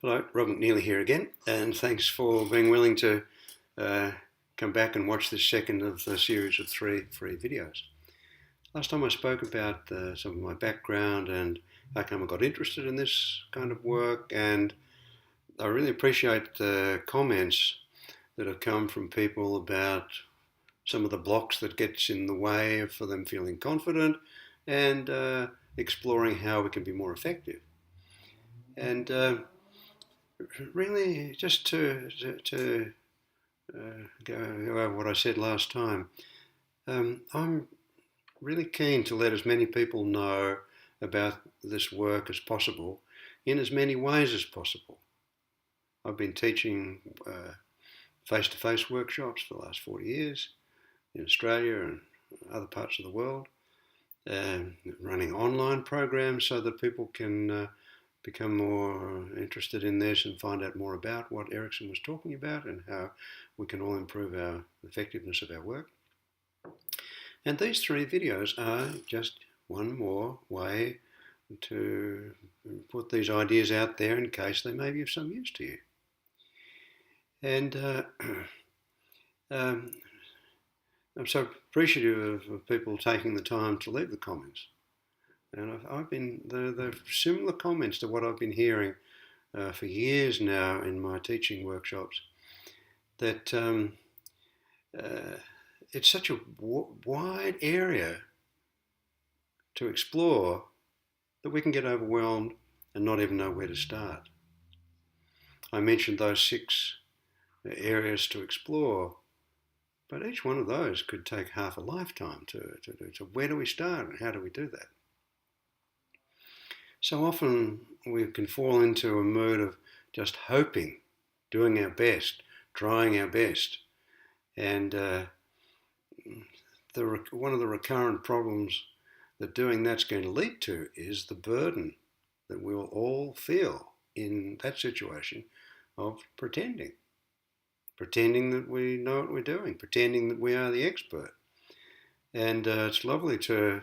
Hello, Rob McNeilly here again, and thanks for being willing to uh, come back and watch this second of the series of three free videos. Last time I spoke about some of my background and how come I got interested in this kind of work, and I really appreciate the comments that have come from people about some of the blocks that gets in the way for them feeling confident and exploring how we can be more effective. And really, just to go over what I said last time, I'm really keen to let as many people know about this work as possible in as many ways as possible. I've been teaching face-to-face workshops for the last 40 years in Australia and other parts of the world, running online programs so that people can become more interested in this and find out more about what Erickson was talking about and how we can all improve our effectiveness of our work. And these three videos are just one more way to put these ideas out there in case they may be of some use to you. And I'm so appreciative of people taking the time to leave the comments. And I've been, the similar comments to what I've been hearing for years now in my teaching workshops, that it's such a wide area to explore that we can get overwhelmed and not even know where to start. I mentioned those 6 areas to explore, but each one of those could take half a lifetime to do. So where do we start and how do we do that? So often we can fall into a mood of just hoping, doing our best, trying our best. And one of the recurrent problems that doing that's going to lead to is the burden that we'll all feel in that situation of pretending that we know what we're doing, pretending that we are the expert. And it's lovely to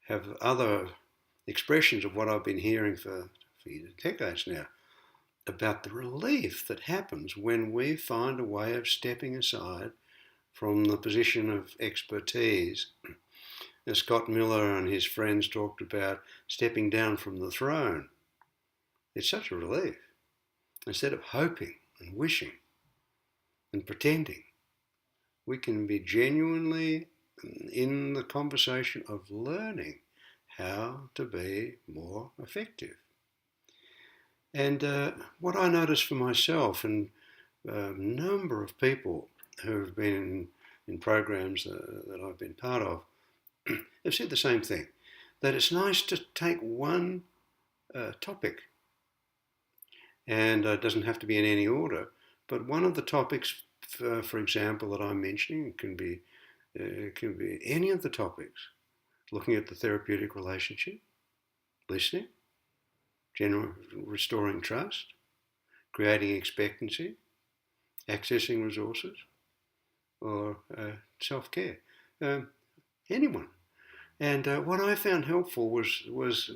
have other expressions of what I've been hearing for decades now about the relief that happens when we find a way of stepping aside from the position of expertise. As Scott Miller and his friends talked about stepping down from the throne. It's such a relief. Instead of hoping and wishing and pretending, we can be genuinely in the conversation of learning how to be more effective. And what I noticed for myself and a number of people who have been in programs that I've been part of have said the same thing, that it's nice to take one topic, and it doesn't have to be in any order, but one of the topics, for example, that I'm mentioning can be any of the topics, looking at the therapeutic relationship, listening, restoring trust, creating expectancy, accessing resources, or self-care. Anyone. And what I found helpful was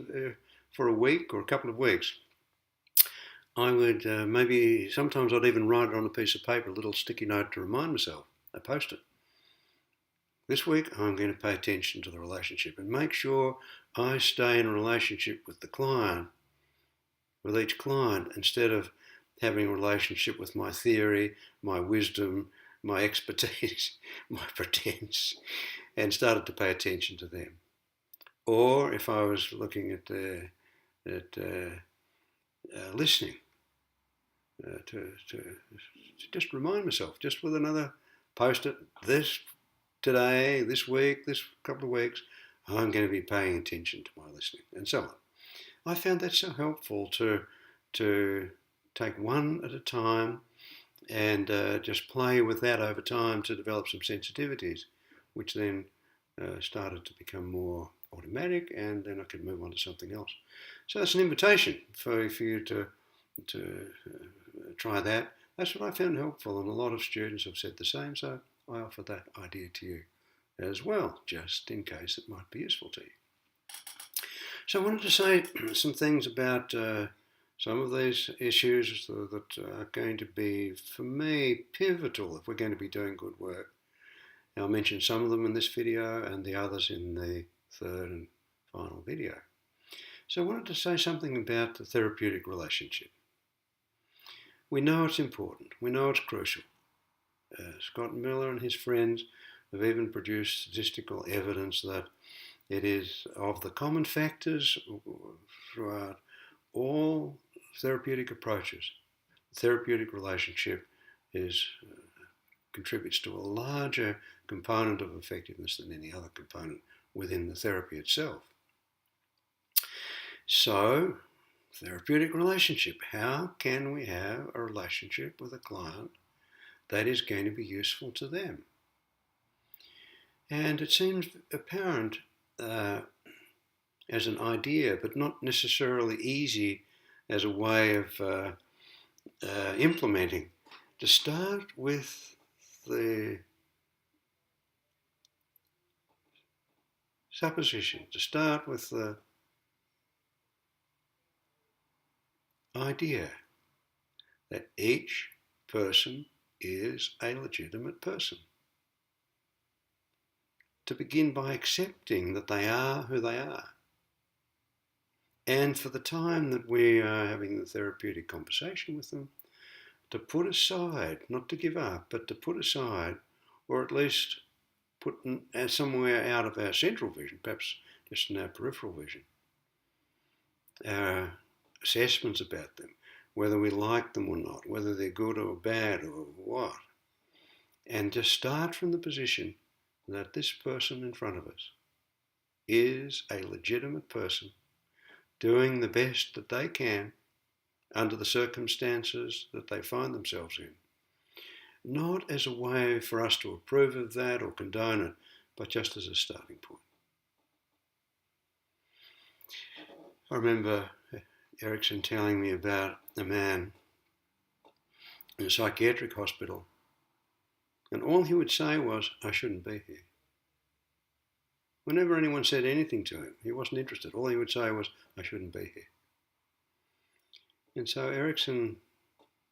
for a week or a couple of weeks, I would maybe sometimes I'd even write it on a piece of paper, a little sticky note to remind myself, a post-it. This week I'm going to pay attention to the relationship and make sure I stay in a relationship with the client, with each client, instead of having a relationship with my theory, my wisdom, my expertise, my pretense, and started to pay attention to them. Or if I was looking at listening, to just remind myself, just with another post-it, today, this week, this couple of weeks, I'm going to be paying attention to my listening, and so on. I found that so helpful to take one at a time and just play with that over time to develop some sensitivities, which then started to become more automatic, and then I could move on to something else. So that's an invitation for you to try that. That's what I found helpful, and a lot of students have said the same, so I offer that idea to you as well, just in case it might be useful to you. So I wanted to say some things about Some of these issues that are going to be, for me, pivotal if we're going to be doing good work. I'll mention some of them in this video and the others in the third and final video. So I wanted to say something about the therapeutic relationship. We know it's important. We know it's crucial. Scott Miller and his friends have even produced statistical evidence that it is of the common factors throughout all therapeutic approaches. The therapeutic relationship contributes to a larger component of effectiveness than any other component within the therapy itself. So, therapeutic relationship. How can we have a relationship with a client that is going to be useful to them? And it seems apparent as an idea, but not necessarily easy as a way of implementing. To start with the supposition, to start with the idea that each person is a legitimate person. To begin by accepting that they are who they are. And for the time that we are having the therapeutic conversation with them, to put aside, not to give up, but to put aside, or at least put somewhere out of our central vision, perhaps just in our peripheral vision, our assessments about them, whether we like them or not, whether they're good or bad or what, and just start from the position that this person in front of us is a legitimate person doing the best that they can under the circumstances that they find themselves in. Not as a way for us to approve of that or condone it, but just as a starting point. I remember Erickson telling me about a man in a psychiatric hospital, and all he would say was, "I shouldn't be here." Whenever anyone said anything to him, he wasn't interested. All he would say was, "I shouldn't be here." And so Erickson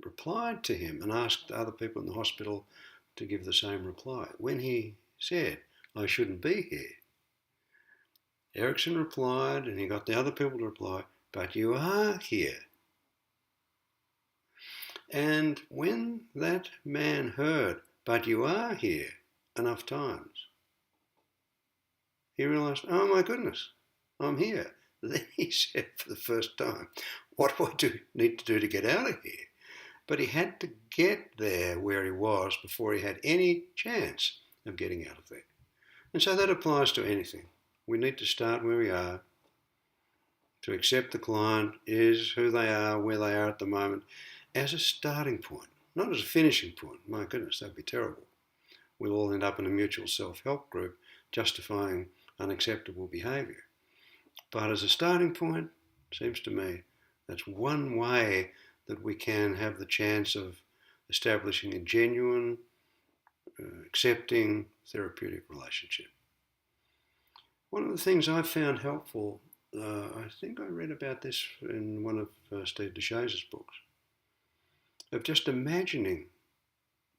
replied to him and asked other people in the hospital to give the same reply. When he said, "I shouldn't be here," Erickson replied, and he got the other people to reply, "But you are here." And when that man heard, "But you are here," enough times, he realised, "Oh my goodness, I'm here." Then he said for the first time, "What do I need to do to get out of here?" But he had to get there where he was before he had any chance of getting out of there. And so that applies to anything. We need to start where we are, to accept the client is who they are, where they are at the moment, as a starting point, not as a finishing point. My goodness, that'd be terrible. We'll all end up in a mutual self-help group justifying unacceptable behaviour. But as a starting point, seems to me, that's one way that we can have the chance of establishing a genuine, accepting therapeutic relationship. One of the things I've found helpful, I think I read about this in one of Steve DeShaze's books, of just imagining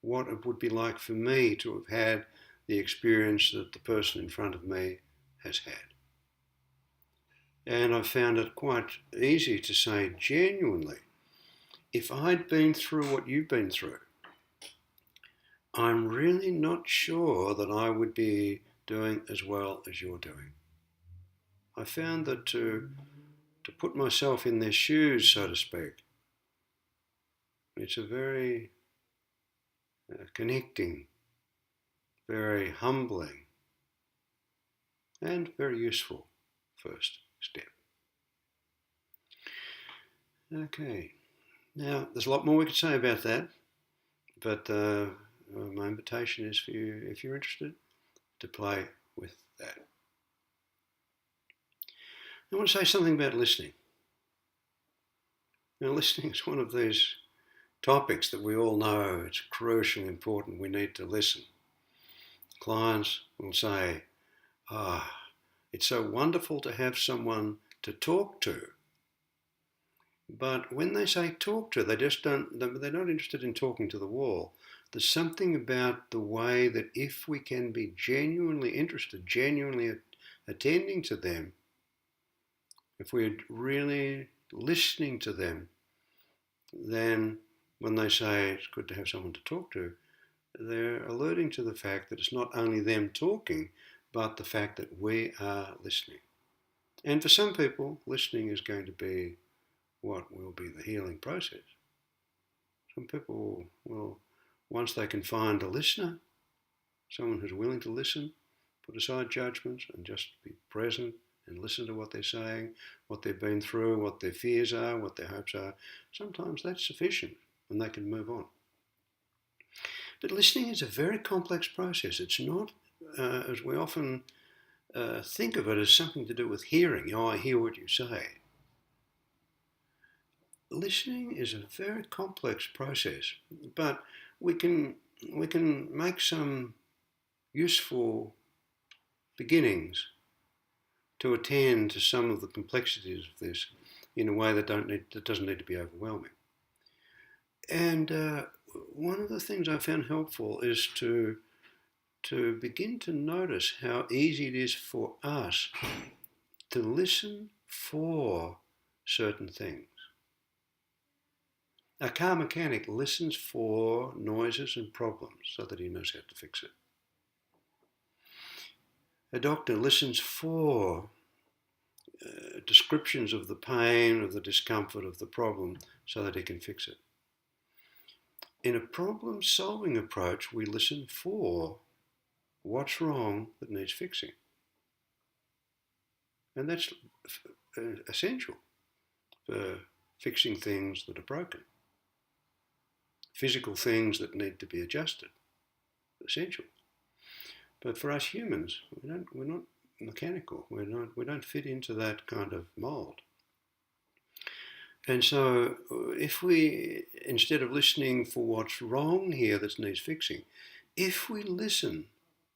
what it would be like for me to have had the experience that the person in front of me has had. And I found it quite easy to say genuinely, if I'd been through what you've been through, I'm really not sure that I would be doing as well as you're doing. I found that to put myself in their shoes, so to speak, it's a very connecting, very humbling, and very useful first step. Okay, now there's a lot more we could say about that, but my invitation is for you, if you're interested, to play with that. I want to say something about listening. Now, listening is one of these topics that we all know it's crucially important. We need to listen. Clients will say, it's so wonderful to have someone to talk to, But when they say talk to, they just don't, they're not interested in talking to the wall. There's something about the way that if we can be genuinely interested, genuinely attending to them, if we're really listening to them, then when they say it's good to have someone to talk to, they're alluding to the fact that it's not only them talking, but the fact that we are listening. And for some people, listening is going to be what will be the healing process. Some people will, once they can find a listener, someone who's willing to listen, put aside judgments and just be present and listen to what they're saying, what they've been through, what their fears are, what their hopes are, sometimes that's sufficient and they can move on. But listening is a very complex process. It's not, as we often think of it, as something to do with hearing. Oh, I hear what you say. Listening is a very complex process, but we can make some useful beginnings to attend to some of the complexities of this in a way that doesn't need to be overwhelming. And one of the things I found helpful is to begin to notice how easy it is for us to listen for certain things. A car mechanic listens for noises and problems so that he knows how to fix it. A doctor listens for descriptions of the pain, of the discomfort, of the problem so that he can fix it. In a problem-solving approach, we listen for what's wrong that needs fixing. And that's essential for fixing things that are broken. Physical things that need to be adjusted, essential. But for us humans, we're not mechanical. We don't fit into that kind of mould. And so if we, instead of listening for what's wrong here that needs fixing, if we listen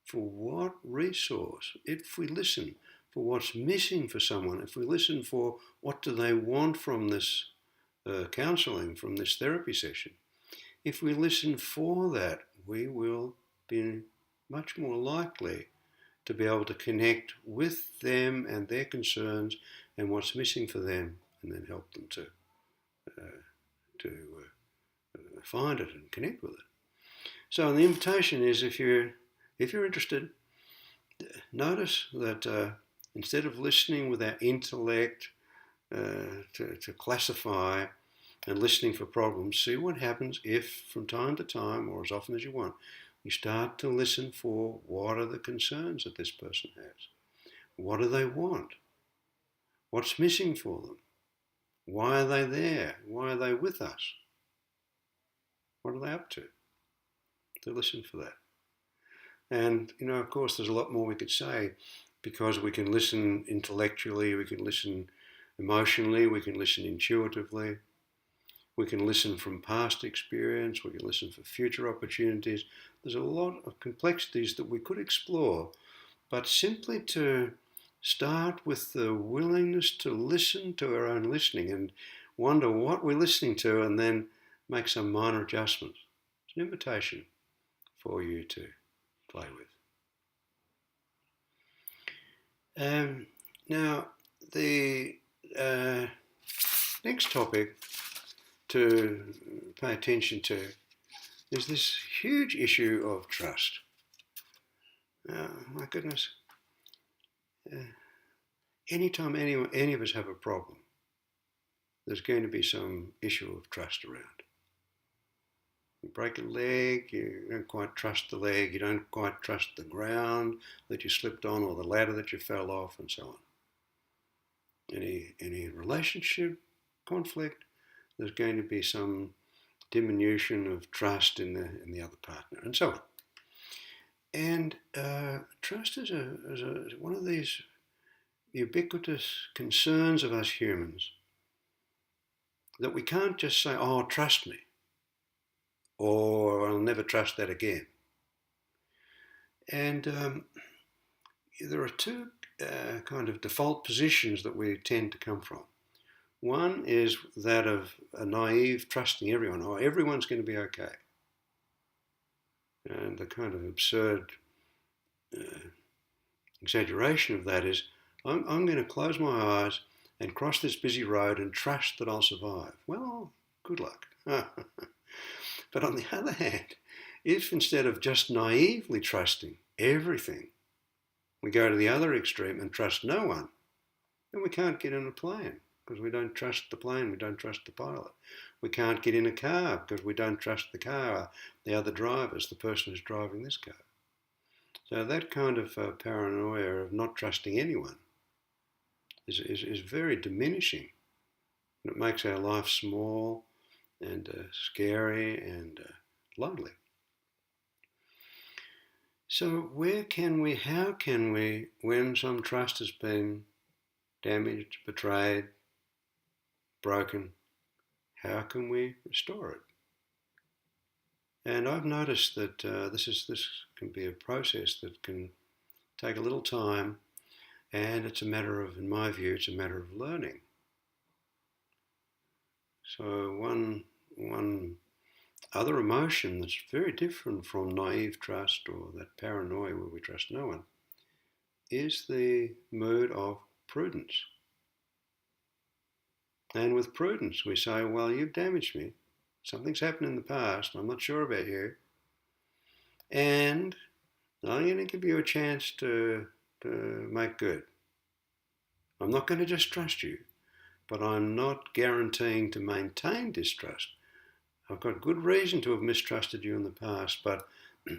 for what resource, if we listen for what's missing for someone, if we listen for what do they want from this counselling, from this therapy session, if we listen for that, we will be much more likely to be able to connect with them and their concerns and what's missing for them, and then help them to find it and connect with it. So the invitation is, if you're interested, notice that instead of listening with our intellect to classify and listening for problems, see what happens if from time to time, or as often as you want, you start to listen for what are the concerns that this person has. What do they want? What's missing for them? Why are they there? Why are they with us? What are they up to? To listen for that. And, of course, there's a lot more we could say, because we can listen intellectually, we can listen emotionally, we can listen intuitively, we can listen from past experience, we can listen for future opportunities. There's a lot of complexities that we could explore, but simply to start with the willingness to listen to our own listening and wonder what we're listening to, and then make some minor adjustments. It's an invitation for you to play with. Now, the next topic to pay attention to is this huge issue of trust. My goodness. Anytime any of us have a problem, there's going to be some issue of trust around. You break a leg, you don't quite trust the leg, you don't quite trust the ground that you slipped on or the ladder that you fell off, and so on. Any relationship conflict, there's going to be some diminution of trust in the other partner, and so on. And trust is one of these ubiquitous concerns of us humans, that we can't just say, oh, trust me, or I'll never trust that again. And there are two kind of default positions that we tend to come from. One is that of a naive trusting everyone. Oh, everyone's going to be okay. And the kind of absurd exaggeration of that is, I'm going to close my eyes and cross this busy road and trust that I'll survive. Well, good luck. But on the other hand, if instead of just naively trusting everything, we go to the other extreme and trust no one, then we can't get in a plane because we don't trust the plane, we don't trust the pilot. We can't get in a car because we don't trust the car, the other drivers, the person who's driving this car. So that kind of paranoia of not trusting anyone is very diminishing. And it makes our life small and scary and lonely. So how can we, when some trust has been damaged, betrayed, broken, how can we restore it? And I've noticed that this can be a process that can take a little time, and it's a matter of, in my view, it's a matter of learning. So one other emotion that's very different from naive trust or that paranoia where we trust no one is the mood of prudence. And with prudence, we say, well, you've damaged me. Something's happened in the past. I'm not sure about you. And I'm going to give you a chance to make good. I'm not going to just trust you, but I'm not guaranteeing to maintain distrust. I've got good reason to have mistrusted you in the past, but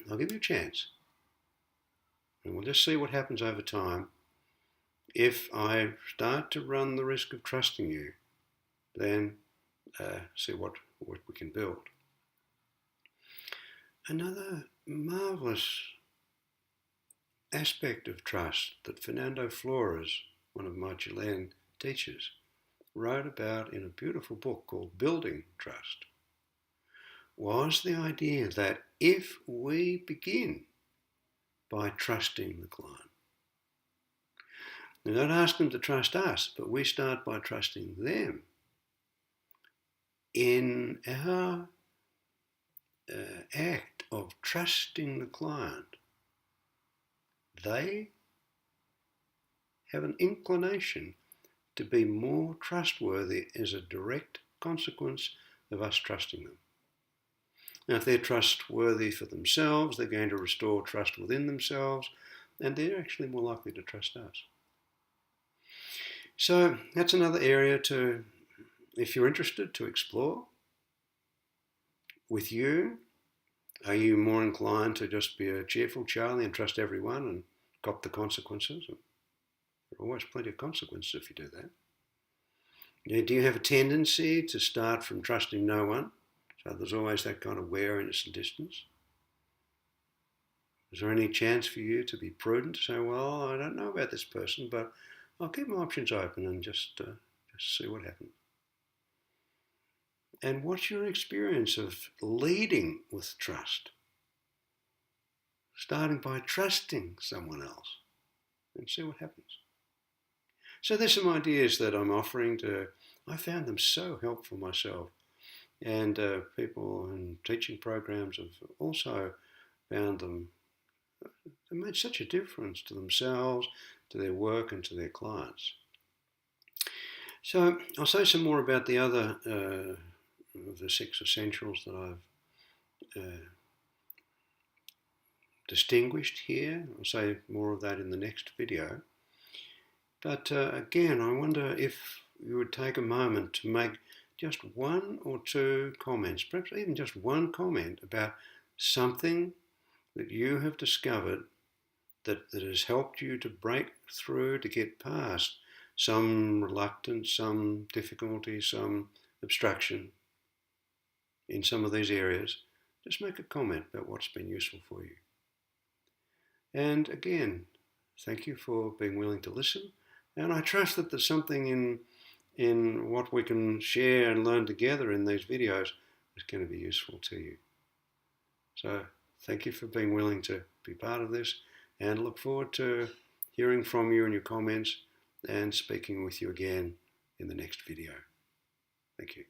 I'll give you a chance. And we'll just see what happens over time. If I start to run the risk of trusting you, then see what we can build. Another marvellous aspect of trust that Fernando Flores, one of my Chilean teachers, wrote about in a beautiful book called Building Trust, was the idea that if we begin by trusting the client, we don't ask them to trust us, but we start by trusting them in our act of trusting the client, they have an inclination to be more trustworthy as a direct consequence of us trusting them. Now, if they're trustworthy for themselves, they're going to restore trust within themselves, and they're actually more likely to trust us. So that's another area to, if you're interested, to explore. With you, are you more inclined to just be a cheerful Charlie and trust everyone and cop the consequences? There are always plenty of consequences if you do that. Do you have a tendency to start from trusting no one? So there's always that kind of wariness and distance. Is there any chance for you to be prudent, to say, well, I don't know about this person, but I'll keep my options open and just see what happens? And what's your experience of leading with trust? Starting by trusting someone else and see what happens. So there's some ideas that I'm offering I found them so helpful myself. And people in teaching programs have also found them, they made such a difference to themselves, to their work and to their clients. So I'll say some more about the other of the 6 essentials that I've distinguished here. I'll say more of that in the next video. But again, I wonder if you would take a moment to make just 1 or 2 comments, perhaps even just 1 comment about something that you have discovered that has helped you to break through, to get past some reluctance, some difficulty, some obstruction in some of these areas. Just make a comment about what's been useful for you. And again, thank you for being willing to listen. And I trust that there's something in what we can share and learn together in these videos is going to be useful to you. So thank you for being willing to be part of this, and look forward to hearing from you and your comments and speaking with you again in the next video. Thank you.